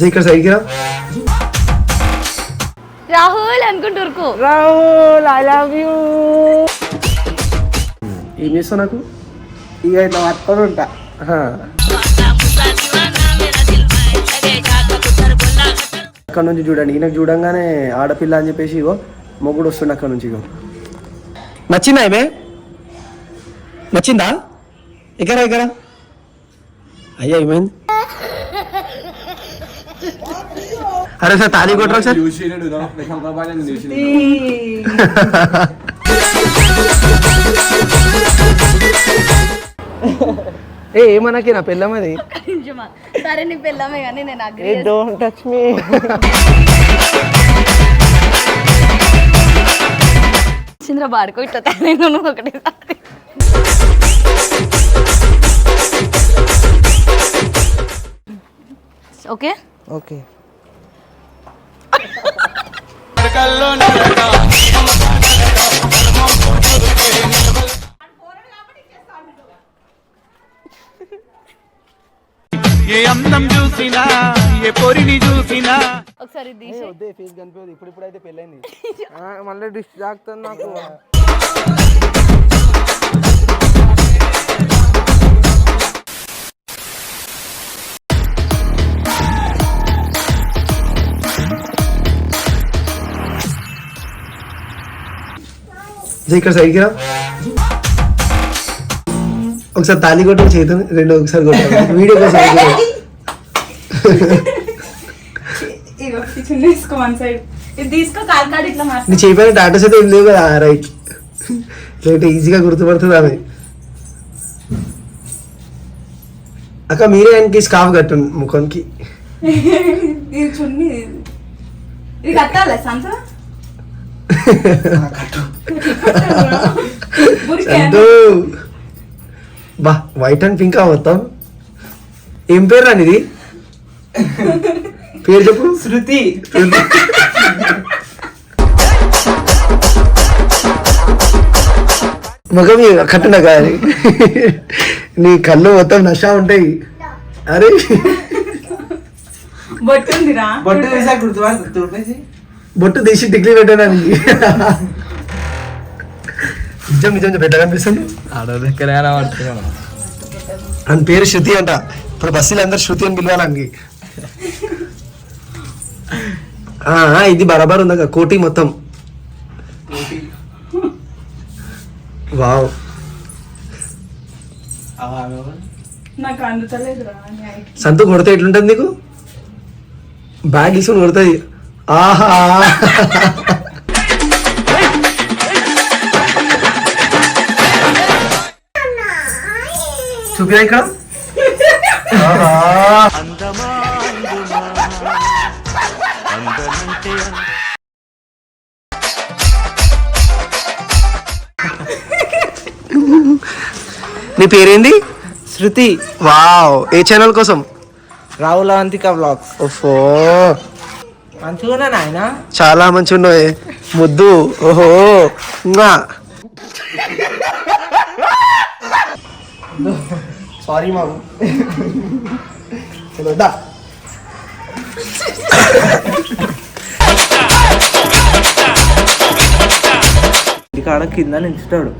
ఇక్కడ సైడ్కి రా. రాహుల్ అనుకుంటూ రాహుల్ ఐ లవ్ యూ. ఏం చేస్తావు నాకు? ఇక ఇట్లా పట్టుకొని ఉంటా. అక్కడ నుంచి చూడండి, ఈయనకు చూడంగానే ఆడపిల్ల అని చెప్పేసి ఇగో మొగుడు వస్తుండే అక్కడ నుంచి. ఇగో నచ్చిందా ఏమే? నచ్చిందా? ఇక్కడ ఇక్కడ అయ్యా ఏమైంది? అరే సార్ తాళి కొట్టరా సార్. ఏమన్నాకి నా పెళ్ళమది. సరే నీ పెళ్ళమే కానీ నేను agree. Don't touch me. Chandra బాడుకో ఇట్లా తయారైన ఒకటేసారి. Okay okay. ఏ అందం చూసినా ఏ పొరిని చూసినా ఒకసారి తీసి ఫేస్ కనిపించదు. ఇప్పుడైతే పెళ్ళైంది మళ్ళీ డిష్ తాకుతుంది నాకు. ఇక్కడ సైడ్కి రా. ఒకసారి తాళి కొట్టడం చేద్దాం, రెండు ఒకసారి కొట్టాం వీడియో కోసం. నీ చెప్పిన టాటోస్ అయితే ఏం లేవు కదా. రైట్ లేకపోతే ఈజీగా గుర్తుపడుతుంది ఆమె. అక్క మీరే ఆయనకి స్కాఫ్ కట్టండి ముఖంకి. బా వైట్ అండ్ పింక్ మొత్తం. ఏం పేరు రాని ఇది? పేరు చెప్పు. శృతి. ముఖం కట్టున కాదు, నీ కళ్ళు మొత్తం నషా ఉంటాయి. అరే బొట్టు తీసి డిగ్రీ పెట్టడానికి నిజం నిజం పెద్దగా అనిపిస్తుంది. అని పేరు శృతి అంట. ఇప్పుడు బస్సులు అందరు శృతి అని పిలవాలని. ఇది బరాబర్ ఉందా కోటి మొత్తం. వావ్ సంతు కొడితే ఎట్లుంటుంది నీకు? బ్యాగ్ తీసుకొని కొడుతుంది. ఆహా చూపిరా ఇక్కడ. నీ పేరేంది? శృతి. వావ్. ఏ ఛానల్ కోసం? రాహుల్ అవంతిక వ్లాగ్స్. ఓఫో మంచిగా నాయన, చాలా మంచి ఉన్నాయి. ముద్దు. ఓహో సారీ మాము. కాడ కింద నించుతాడు,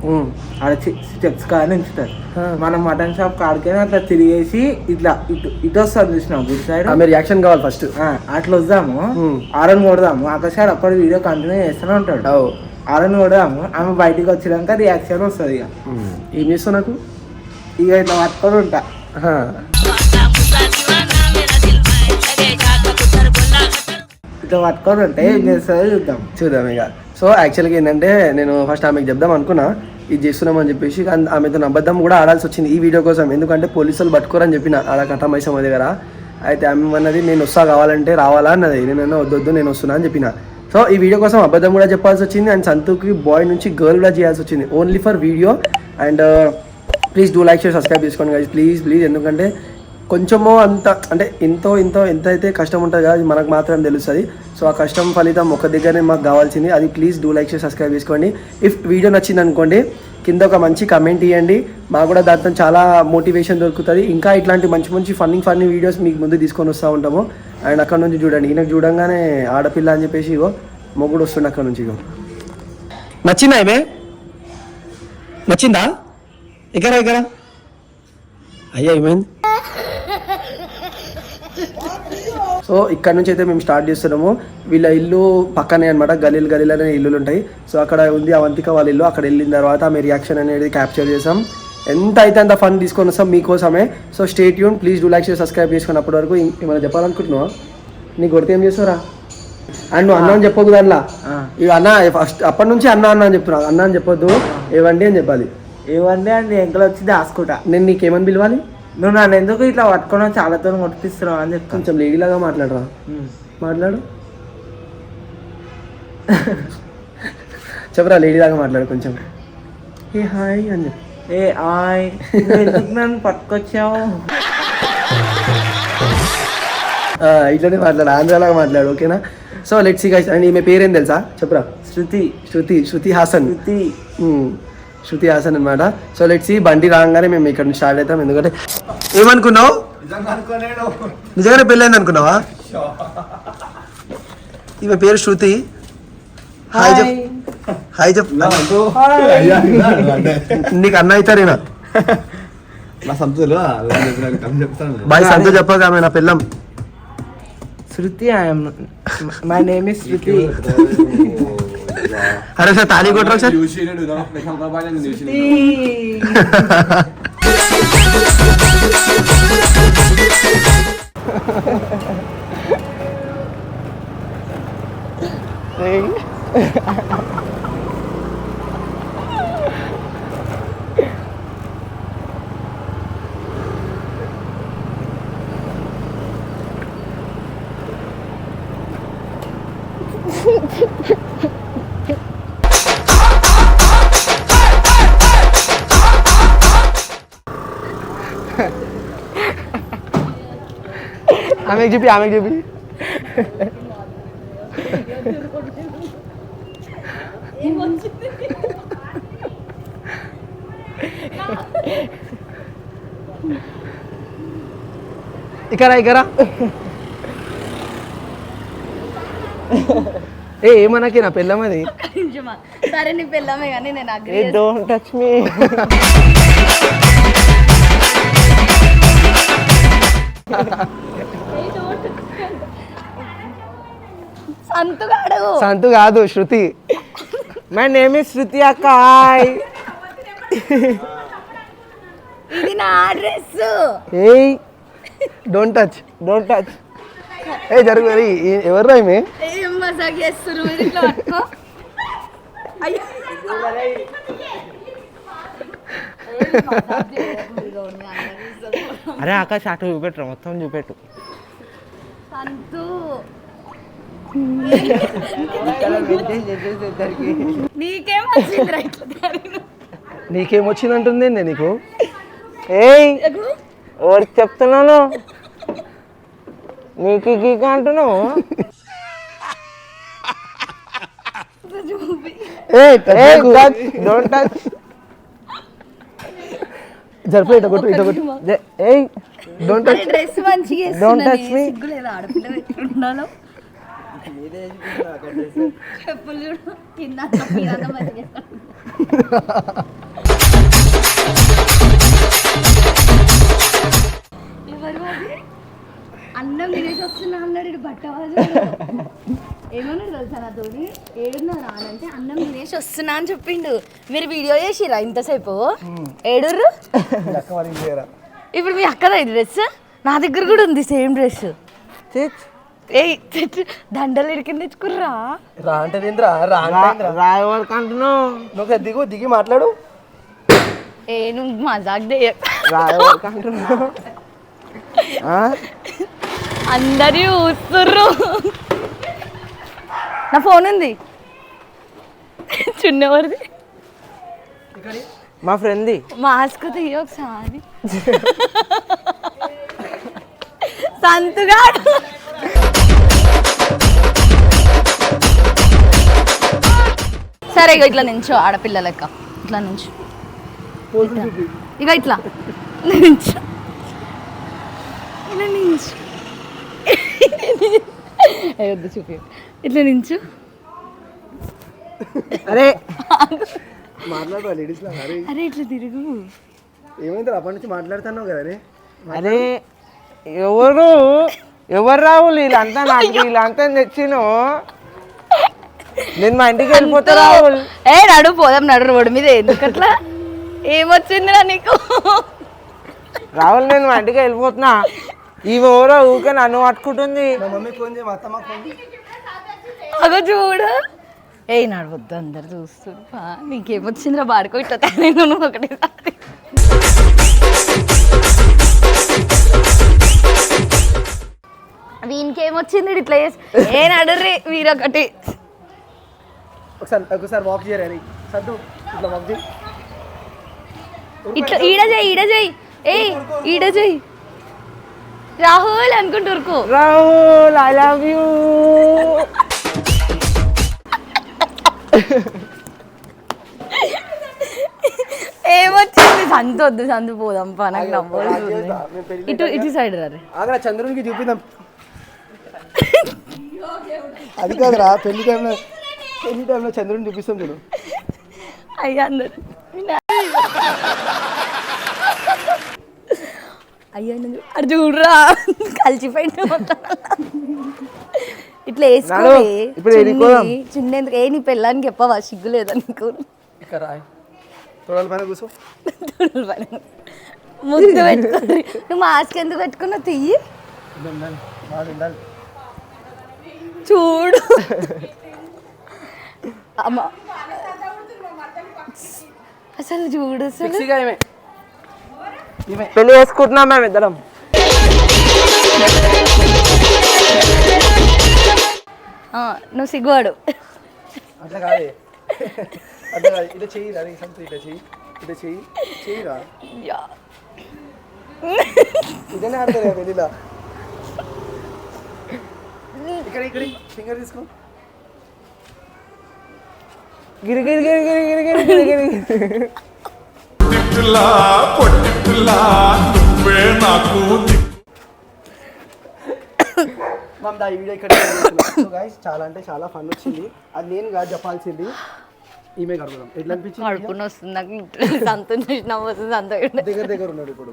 ఆడ స్టెప్స్ కాడ నించుతాడు. మనం మటన్ షాప్ కాడికైనా అట్లా తిరిగేసి ఇట్లా ఇటు వస్తాం చూసినాం గుడ్ సైడ్. రియాక్షన్ కావాలి ఫస్ట్. అట్లా వద్దాము, ఆరన్ కొడదాము. ఆకాశాడు అప్పటి వీడియో కంటిన్యూ చేస్తూనే ఉంటాడు. ఆరన్ కొడదాము, ఆమె బయటికి వచ్చినాక రియాక్షన్ వస్తుంది. ఇక ఏం చేస్తావు నాకు? ఇక ఇట్లా పట్టుకొని ఉంటా. ఇట్లా పట్టుకొని ఉంటే ఏం చేస్తుందో చూద్దాం ఇక. సో యాక్చువల్గా ఏంటంటే నేను ఫస్ట్ ఆమెకు చెప్దాం అనుకున్నా ఇది చేస్తున్నామని చెప్పేసి. ఆమెతో అబద్ధం కూడా ఆడాల్సి వచ్చింది ఈ వీడియో కోసం. ఎందుకంటే పోలీసులు పట్టుకోరని చెప్పిన ఆడ కట్టమైసమ్మ దగ్గర. అయితే ఆమె అన్నది నేను వస్తా కావాలంటే రావాలా అన్నది. నేనన్నా వద్దొద్దు నేను వస్తున్నా అని చెప్పిన. సో ఈ వీడియో కోసం అబద్ధం కూడా చెప్పాల్సి వచ్చింది. అండ్ సంతూకి బాయ్ నుంచి గర్ల్ కూడా చేయాల్సి వచ్చింది only for video. And please do like share subscribe చేసుకోండి గైస్, ప్లీజ్ ప్లీజ్. ఎందుకంటే కొంచెమో అంత అంటే ఎంత అయితే కష్టం ఉంటుంది కదా, అది మనకు మాత్రం తెలుస్తుంది. సో ఆ కష్టం ఫలితం ఒక దగ్గరనే మాకు కావాల్సింది. అది please do like share subscribe చేసుకోండి. ఇఫ్ వీడియో నచ్చింది అనుకోండి కింద ఒక మంచి కమెంట్ ఇవ్వండి, మాకు కూడా దాంతో చాలా మోటివేషన్ దొరుకుతుంది. ఇంకా ఇట్లాంటి మంచి మంచి ఫన్నీ వీడియోస్ మీకు ముందు తీసుకొని వస్తూ ఉంటాము. అండ్ అక్కడ నుంచి చూడండి, ఈయనకు చూడంగానే ఆడపిల్ల అని చెప్పేసి ఇగో మొగుడు వస్తుండే అక్కడ నుంచి. ఇగో నచ్చిందా ఏమే? నచ్చిందా? ఎక్కరా ఎక్కరా అయ్యా ఏమైంది? సో ఇక్కడ నుంచి అయితే మేము స్టార్ట్ చేస్తున్నాము. వీళ్ళ ఇల్లు పక్కనే అనమాట, గలీలు అనే ఇల్లులు ఉంటాయి. సో అక్కడ ఉంది అవంతిక వాళ్ళ ఇల్లు. అక్కడ వెళ్ళిన తర్వాత మీ రియాక్షన్ అనేది క్యాప్చర్ చేసాం. ఎంత అయితే అంత ఫన్ తీసుకొని వస్తాం మీకోసమే. So stay tune, please do like, share, subscribe చేసుకుని. అప్పటి వరకు ఏమైనా చెప్పాలనుకుంటున్నావా? నీకు కొడితే ఏం చేస్తారా? అండ్ నువ్వు అన్న అని చెప్పొద్దు దాంట్లో. ఇక అన్న ఫస్ట్ అప్పటి నుంచి అన్న అని చెప్తున్నా. అన్న అని చెప్పొద్దు, ఏవండి అని చెప్పాలి. ఏవండి అండి ఎంకలు వచ్చి దాసుకుంటా. నేను నీకేమని పిలవాలి? నువ్వు నన్ను ఎందుకు ఇట్లా పట్టుకున్నావు, చాలాతో కొట్టిస్తున్నావు అని చెప్పి కొంచెం లేడీలాగా మాట్లాడరా. మాట్లాడు, చెప్పరా లేడీలాగా మాట్లాడు కొంచెం. ఏ హాయ్ అని చెప్పి. ఏ హాయ్, ఎందుకు నన్ను పట్టుకొచ్చావు? ఇట్లనే మాట్లాడు, ఆంధ్రలాగా మాట్లాడు, ఓకేనా? So let's see guys. And ఈమె పేరేం తెలుసా చెప్పరా? శృతి హాసన్. శృతి హాసన్ అనమాట. So let's see. బండి రాగానే మేము ఇక్కడ నుంచి స్టార్ట్ అవుతాం. ఎందుకంటే ఏమనుకున్నావు? నిజంగానే పెళ్ళైంది అనుకున్నావా? ఈమె పేరు శృతి. హాయ్ చెప్. హాయ్ చెప్. నీకు అన్న అవుతారేనా? బాయ్ సంతు చెప్పగా ఆమె నా పిల్లం. శృతి, మై నేమ్ ఇస్ శృతి. అరే సార్ తాళి కొట్టరా సార్. ఆమెకు చూపి. ఇక్కడ ఏమన్నాకి నా పెళ్ళం అది. సరే నీ పెళ్ళమే కానీ నేను అగ్రీ. డోంట్ టచ్ మీ. సంతు కాదు శృతి. మై నేమ్ ఇస్ శృతి అక్క. ఇది నా అడ్రస్. ఏయ్ డోంట్ టచ్. ఏ జరుగు. ఎవరు రాయమే? ఏం మజాక్ చేస్తున్నారు మీరు ఇట్లా పట్టుకో. అయ్యో అరే ఆకాశ్ అటు చూపెట్టు, మొత్తం చూపెట్టు. సంతు నీకేమొచ్చిందంటుంది నీకు? ఏయ్ ఎవరికి చెప్తున్నాను? నీకు గీక అంటున్నావు. Don't touch. జరిపే ఇట కొట్టు. ఏయ్ డోంట్ టచ్. డ్రెస్ మంచిగా డోంట్ టచ్ మీ. సిగ్గులేదు ఆడపిల్ల పెట్టుకుంటున్నాను. చెప్పులు చూడు కింద మంచిగా. అన్నం తినేసి వస్తున్నా అన్నాడు బట్టవాజు. ఏమన్నాడు తెలుసా నాతోని? ఏడున్నారు రానంటే అన్నం తినేసి వస్తున్నా అని చెప్పిండు. మీరు వీడియో చేసిరా ఇంతసేపు? ఏడుర్రు. ఇప్పుడు మీ అక్కదా ఇది డ్రెస్? నా దగ్గర కూడా ఉంది సేమ్ డ్రెస్. ఏ దండలు ఇడికింది తెచ్చుకుర్రా. రా అంటే రాయవాళ్ళకి అంటున్నావు. నువ్వు దిగి మాట్లాడు. ఏ నువ్వు మజాక్ రాయవాళ్ళకి అంటున్నావు. అందరూ చూస్తుర్రు. నా ఫోన్ ఉంది. చున్నెవరిది? మా ఫ్రెండ్ది. మాస్క్ తీయ ఒకసారి. సంతుగాడు. సరే ఇక ఇట్లా నించో ఆడపిల్ల లెక్క. ఇట్లా నుంచో. ఇక ఇట్లా నించో. ఇలా నించో. వద్దు చూపి ఇట్లా నించు. అరే మాట్లాడు లేడీస్ లా మరి. అరే ఇట్లా తిరుగు. ఏమైంది అప్పటి నుంచి మాట్లాడుతున్నావు కదా అరే ఎవరు రావులు వీళ్ళంతా నాకు వీళ్ళంతా తెచ్చిను. నేను మా ఇంటికి వెళ్ళిపోతా రాహుల్. నడు పోదాం నడు రోడ్డు మీద ఎందుకట్లా ఏమొచ్చిందిరా నీకు? రాహుల్ నేను మా ఇంటికి వెళ్ళిపోతున్నా. ఈ ఎవరో ఊకే నన్ను పట్టుకుంటుంది. మా మమ్మీ ఫోన్ చేయి, మా అత్తమ్మ ఫోన్ చేయి. అగో చూడు. నడవద్దు అందరు చూస్తున్నా. నీకేమొచ్చిందిరా బాడుకో ఇట్లా నేను ఒకటేసారి. వీనికి ఏమొచ్చింది ఇట్లా చేసి నడుర్రి వీరొకటి. ఒకసారి వాక్ చేయరా సద్దు ఇట్లా వాక్ చేయి. ఇట్లా ఈడ చెయ్యి ఈడ చెయ్యి రాహుల్ అనుకుంటురుకో. Rahul I love you. ఏమొచ్చింది? సంతొద్దు సంతు పోదాం పా. నాకు నవ్వదు. ఇటు సైడ్ రే. ఆగరా చంద్రునికి చూపిద్దాం. అది కాదురా పెళ్లి టైంలో చంద్రుని చూపిస్తాం నేను. అయ్యా అందరు అయ్యా అది చూడరా కలిసిపోయింది మొత్తం. ఇట్లా వేసుకోవాలి. చిన్న ఎందుకు నీ పెళ్ళానికి చెప్పవా? సిగ్గు లేదా నీకు? ఇక్కడ రాయ్ తొడల పైన కూర్చో. ముద్దు పెట్టుకోండి. నువ్వు మాస్క్ ఎందుకు పెట్టుకున్నావు? తీయి చూడు. అమ్మ అసలు చూడు. అసలు పెళ్లి చేసుకుంటున్నాం మేము ఇద్దరం. నువ్వు సిగ్గువాడు. అట్లా కాదే అట్లా కాదు. ఇట్లా చెయ్యి అది సంత ఇట్లా చెయ్యిరా. ఇదనే ఆడతారు పెళ్ళిలా. ఇక్కడ ఫింగర్ తీసుకో. గిరి గిరి గిరి గిరి గిరి గిరి గిరి గిరి. ఈ వీడియో ఇక్కడ చాలా అంటే చాలా ఫన్ వచ్చింది. అది నేను కాదు చెప్పాల్సింది, ఈమె కడుగుదాం. ఎట్లా అనిపించింది? కడుపుని వస్తుంది నాకు. సంతు నవ్వుతుంది. సంత దగ్గర ఉన్నాడు ఇప్పుడు.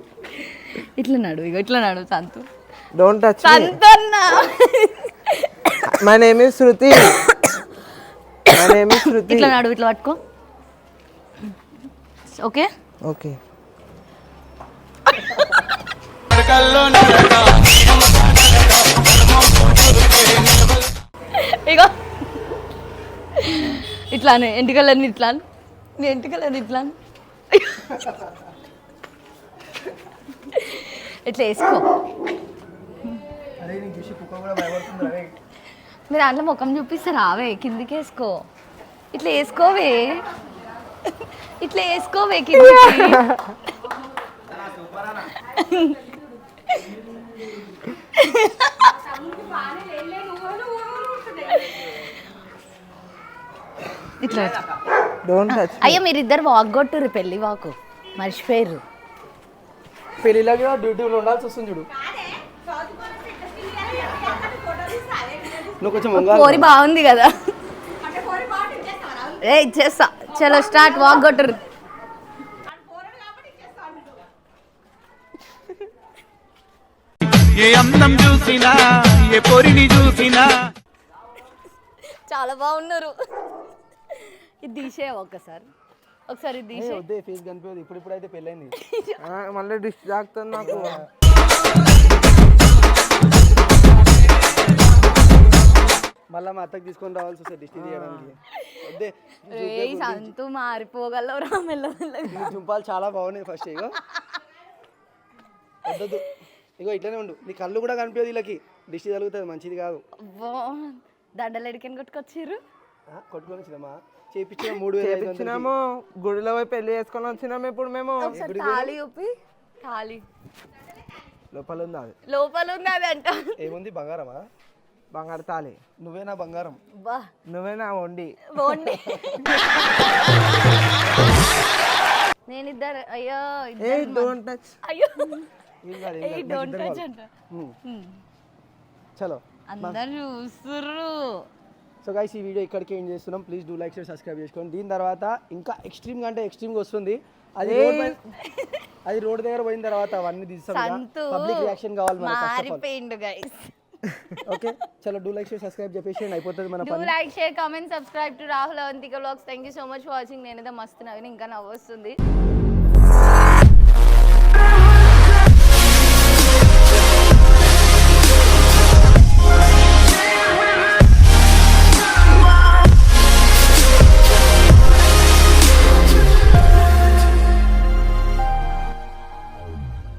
ఇట్లా నడు సంతు. డోంట్ టచ్ సంతు అన్న. మై నేమ్ ఇస్ శృతి. ఇట్లా నడు. ఇట్లా పట్టుకో. Okay okay. ఇగో ఇట్లానే ఎంటికలన్నీ ఇట్లా నీ ఎంటికలన్నీ ఇట్లా ఇట్లా వేసుకో. మీరు దాంట్లో ముఖం చూపిస్తారు. రావే కిందికి వేసుకో. ఇట్లా వేసుకోవే కిందికి. ఇట్లా డోంట్ టచ్. అయ్యో మీరిద్దరు వాక్ కొట్టుర్రు. పెళ్ళి వాకు మర్చిపోయారు. పెళ్ళిలాగా డ్యూటీలో ఉండాల్సి వస్తుంది చూడు. నువ్వు కొంచెం పోరి బాగుంది కదా. ఇచ్చేస్తా. చలో స్టార్ట్. వాక్ కొట్టుర్రు. ఏ అందం చూసినా ఏ పొరిని చూసినా. చాలా బాగున్నారు. ఇది తీసే ఒకసారి ఇది తీసే. ఫేస్ కనిపించదు. ఇప్పుడు అయితే పెళ్ళైంది. మళ్ళీ డిష్ తాకుతుంది నాకు. మళ్ళీ మా అత్తకి తీసుకొని రావాల్సి వస్తుంది డిస్టి తీయడానికి. సంతు మారిపోగలరా మెల్లమెల్లగా. జుంపాలు చాలా బాగున్నాయి. ఫస్ట్ ఇగో వద్దొద్దు. ఇగో ఇట్లనే ఉండు. నీ కళ్ళు కూడా కనిపించదు. వీళ్ళకి దిష్టి తగులుతుంది. మంచిది కాదు. దండలు ఎడికని కొట్టుకొచ్చిర్రు. కొట్టుకొని వచ్చినామా? చేయించిన 3,500 గుడిలో పోయి పెళ్లి చేసుకొని వచ్చినాము. ఇప్పుడు మేము తాళి చూపి. తాళి లోపల ఉంది. అది లోపల ఉంది. అది అంట ఏముంది? బంగారమా? బంగారు తాళి. నువ్వేనా బంగారం? నువ్వేనా వండి. నేను ఇద్దరు. అయ్యో డోంట్ టచ్. అయ్యో డోంట్ టచ్ అంట. చలో అందరు చూస్తుర్రు. సో గైస్ ఈ వీడియో ఇక్కడికి ఏం చేస్తున్నాం. Please do like share subscribe చేసుకోండి. దీని తర్వాత ఇంకా ఎక్స్ట్రీమ్ అంటే ఎక్స్ట్రీమ్గా వస్తుంది. అది రోడ్ దగ్గర పోయిన తర్వాత అవన్నీ తీస్తాం. పబ్లిక్ రియాక్షన్ కావాలి మారిపోయిండు గైస్. ఓకే చలో డూ లైక్ షేర్ సబ్స్క్రైబ్ చెప్పేసి అయిపోతుంది మన do like share comment subscribe to Rahul Avantika vlogs. Thank you so much for watching. నేనైతే మస్తు నవ్విన, ఇంకా నవ్వు వస్తుంది.